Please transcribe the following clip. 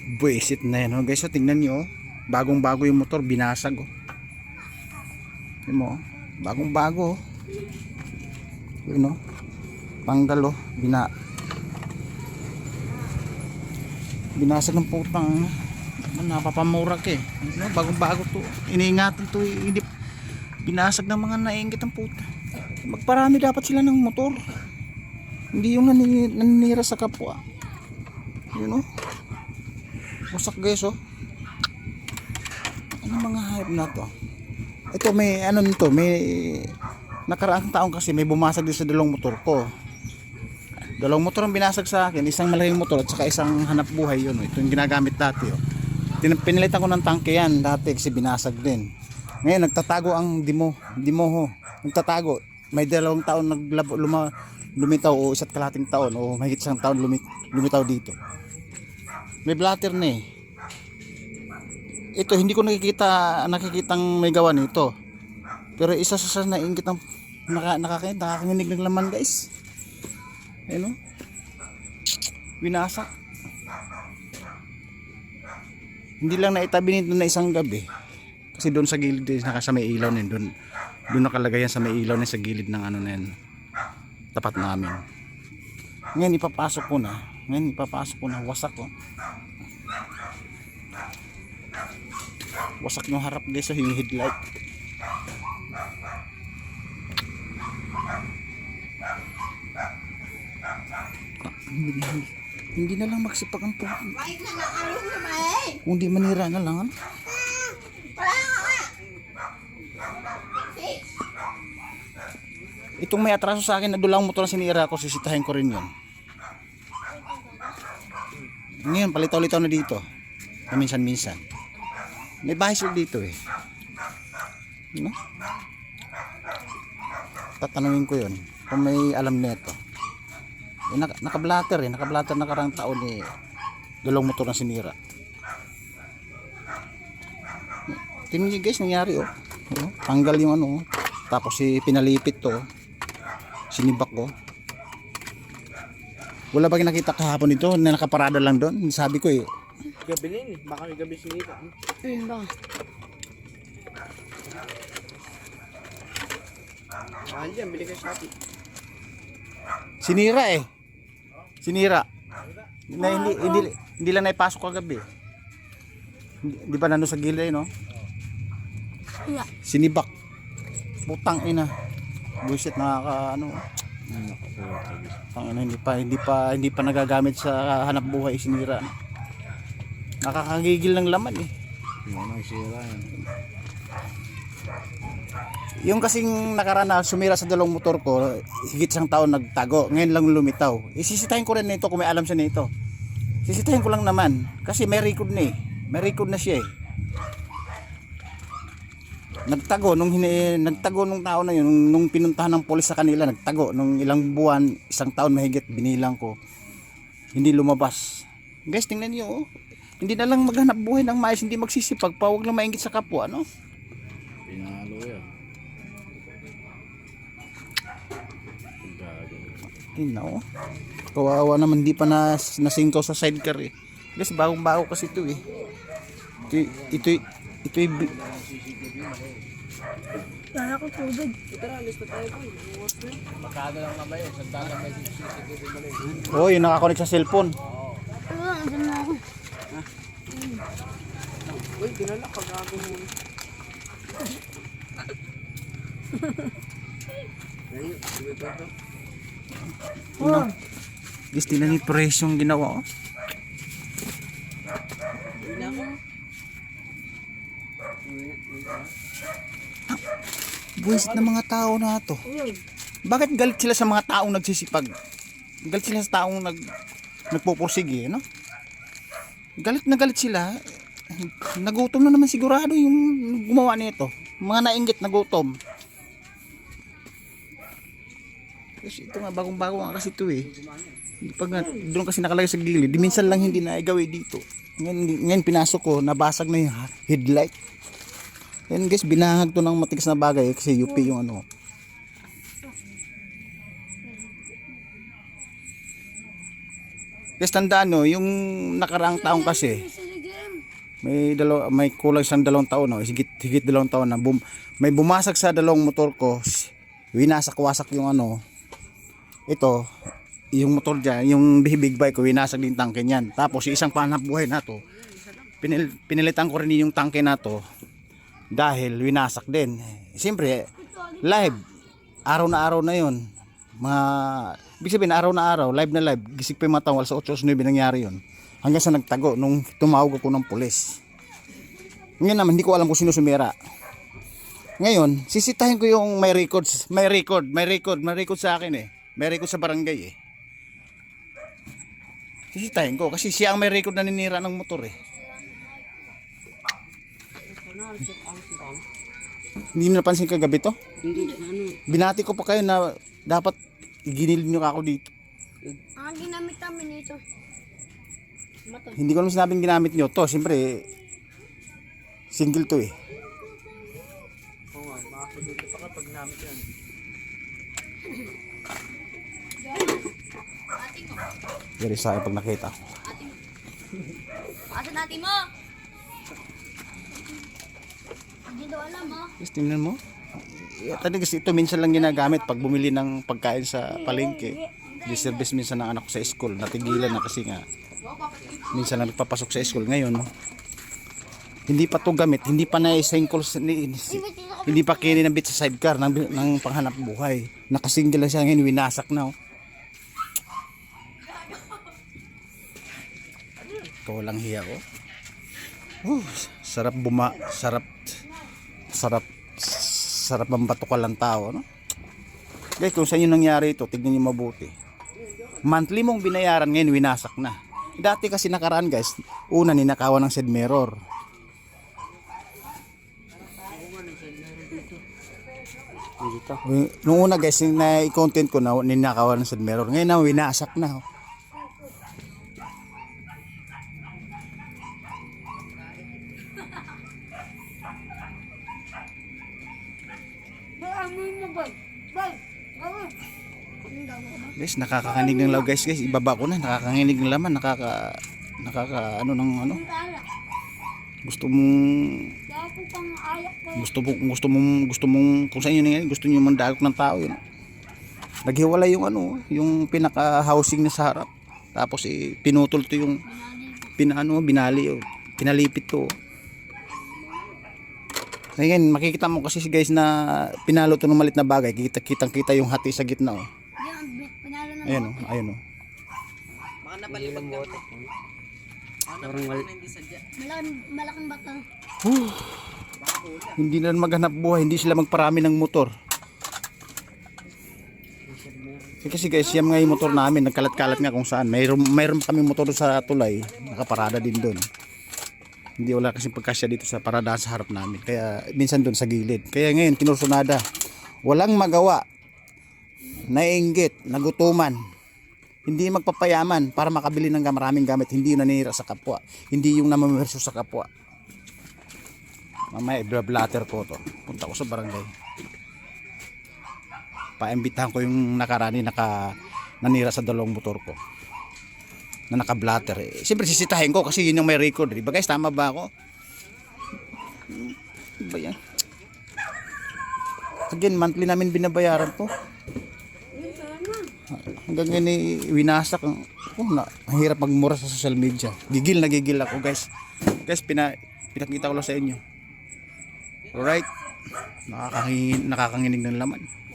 Buisit na yan, oh. Guys, so tingnan nyo, oh. Bagong bago yung motor, binasag, oh. Tingnan mo, oh. Bagong bago, oh. Yun, oh. Tanggal, oh. Binasag ng putang, napapamura ka, eh. No, bagong bago to, iniingatan to, eh. Hindi binasag ng mga nainggit ang puta. Magparami dapat sila ng motor, hindi yung naninira sa kapwa. Yun, oh. Wasak, guys, oh. Ano mga hype na to? Ito may ano nito, may nakaraang taon kasi may bumasag din sa dalawang motor ko. Dalawang motor ang binasag sa akin, isang malaking motor at saka isang hanap buhay. Yun, oh. Ito yung ginagamit dati, oh. Pinilitan ko ng tangke yan dati kasi binasag din. Ngayon nagtatago ang dimo ho. Nagtatago. May 2 taon lumitaw o 1 kalahating taon o mahigit 1 taon lumitaw dito. May blatter na, eh. Ito hindi ko nakikitang may gawa nito. Pero isa sa nainggit ng nakakanginig ng laman, guys. Ayun, oh. Winasak. Hindi lang naitabi nito na isang gabi. Kasi doon sa gilid sa may ilaw na yun, doon nakalagay yan sa may ilaw na sa gilid ng ano na yan, tapat namin. Ngayon ipapasok ko na. Wasak, oh. Wasak yung harap, guys, so yung headlight. Hindi na lang magsipag ang puto. Kung di manira na lang, ano? Itong may atraso sa akin na dulang motor na sinira ko, sisitahin ko rin yun. Ngayon palitaw-litaw na dito, minsan-minsan. May bahay sila dito, eh. No? Tatanungin ko yun kung may alam nito. Eh, naka-blatter nakarang taon, eh. Dalawang motor na sinira. Tingnan nyo, guys, nangyari, oh. Tanggal yung ano, oh. Tapos pinalipit to, sinibak ko. Wala ba nakita kahapon ito na nakaparada lang doon? Sabi ko, eh. Gabi din, baka may gabi sinita. Baka. Mahal yan, bili ka Shopee. Sinira, eh. Sinira. Hindi lang naipasok kagabi. Hindi pa nandun sa gilid, no? Sinibak. Putang ina. Bullshit, ano. Hindi pa nagagamit sa hanap buhay, sinira. Nakakagigil ng laman, eh. Yung kasing nakarana sumira sa dalawang motor ko, higit 1 taon nagtago, ngayon lang lumitaw. Isisitahin ko rin nito kung may alam siya nito. Sisitahin ko lang naman kasi may record na, eh. May record na siya, eh. Nagtago nung tao na yun, nung pinuntahan ng pulis sa kanila, nagtago nung ilang buwan, 1 taon mahigit, binilang ko. Hindi lumabas. Guys, tingnan niyo, oh. Hindi na lang maghanap buhay ng maayos, hindi magsisipag pa, huwag lang mainggit sa kapwa, no? Pinalo yan. Tingnan, oh. Kawawa naman, di pa nasingkaw sa sidecar, eh. Guys, bagong-bago kasi ito, eh. Ito Lala ko tubig. Tara, lista tayo po. Magkano lang naman yun, sandaan lang may CCTV mo rin. oh, yung nakakonect sa cellphone. Andun na ako. Uy, dinala, pag-gago mo. Ngayon, ito. Oh. Guys, tingnan ni presyong ginawa, oh. Buwisit ng mga tao na to. Bakit galit sila sa mga taong nagsisipag? Galit sila sa taong nagpupursige, no? Galit na galit sila. Nagutom na naman sigurado yung gumawa nito. Mga nainggit nagutom. Kasi ito nga, bagong-bago nga kasi ito, eh. Pag doon kasi nakalagay sa gilid, minsan lang hindi naigawin dito. Ngayon pinasok ko, nabasag na yung headlight. Yan, guys, binahag to ng matigas na bagay kasi UP yung ano. Guys, tandaan nyo, yung nakaraang taong kasi, may kulang isang 2 taon, no? Higit 2 taon na may bumasag sa dalawang motor ko, winasak-wasak yung ano, ito, yung motor dyan, yung big bike ko, winasag din tangke niyan. Tapos yung isang panhanap buhay na to, pinilitan ko rin yung tangke na to, dahil winasak din. Siyempre, live, araw na yun. Ibig sabihin, araw na araw, live na live, gising pa yung matawal sa 8-9 nangyari yun. Hanggang sa nagtago, nung tumawag ako ng pulis. Ngayon naman, hindi ko alam kung sino sumira. Ngayon, sisitahin ko yung may record sa akin eh. May record sa barangay eh. Sisitahin ko, kasi siya ang may record na ninira ng motor eh. Hindi mo napansin kagabi to? Binati ko pa kayo na dapat iginilid nyo ako dito. Ang ginamit namin ito. Hindi ko naman sinabing ginamit nyo to. Siyempre, single to eh. Oo nga, makakagito pa ka pag namit yan. Very sa pag nakita ko. Asa natin mo? Hindi daw alam mo. Yes, tingnan mo. Tadi kasi ito minsan lang ginagamit pag bumili ng pagkain sa palengke. Di-service minsan ng anak ko sa school. Natigilan na kasi nga. Minsan lang nagpapasok sa school. Ngayon, hindi pa to gamit. Hindi pa na-single. Hindi pa kininabit sa sidecar ng panghanap buhay. Nakasingle lang siya ngayon. Winasak na. Oh. Ikaw lang hiya ko. Sarap sarap ang batukal ng tao, no? Guys, kung sa inyo nangyari ito, tignan niyo mabuti. Monthly mong binayaran, ngayon winasak na. Dati kasi nakaraan, guys, una ninakawan ng side mirror. Dito. Nung una, guys, na-content ko na ninakawan ng side mirror. Ngayon na winasak na. Oh. Guys, nakakakinig ng law guys, ibaba ko na, nakakakinig ng laman, ano ng ano. Gusto mong kung saan yun nangyari, gusto niyo mandalok ng tao yun. Naghiwalay yung ano, yung pinaka-housing na sa harap. Tapos pinutol to yung binali, pinalipit to. Ngayon, makikita mo kasi guys na pinalo to ng malit na bagay, kitang-kita yung hati sa gitna oh. Ayan o, ayun o. Baka napalipad ka mo. Parang Malaking bato. Hindi na maghanap buhay, hindi sila magparami ng motor. Kasi guys, yan nga yung motor namin, nagkalat-kalat nga kung saan. Mayroon kami motor sa tulay, nakaparada din doon. Hindi wala kasi pagkasya dito sa paradahan sa harap namin. Kaya minsan doon sa gilid. Kaya ngayon, kinursunada. Walang magawa. Naiinggit, nagutuman, hindi magpapayaman para makabili ng maraming gamit, hindi yung nanira sa kapwa, hindi yung namamerso sa kapwa. Mamaya i-blatter ko to, punta ko sa barangay, paimbitahan ko yung nakarani nanira sa dalawang motor ko na naka-blatter. Siyempre sisitahin ko kasi yun yung may record, diba guys, tama ba ako? Diba yan? Again, monthly namin binabayaran to. Hanggang ngayon winasak ang hirap magmura sa social media. Gigil na gigil ako guys. Guys, pinakita ko lang sa inyo. Alright. Nakakanginig ng laman.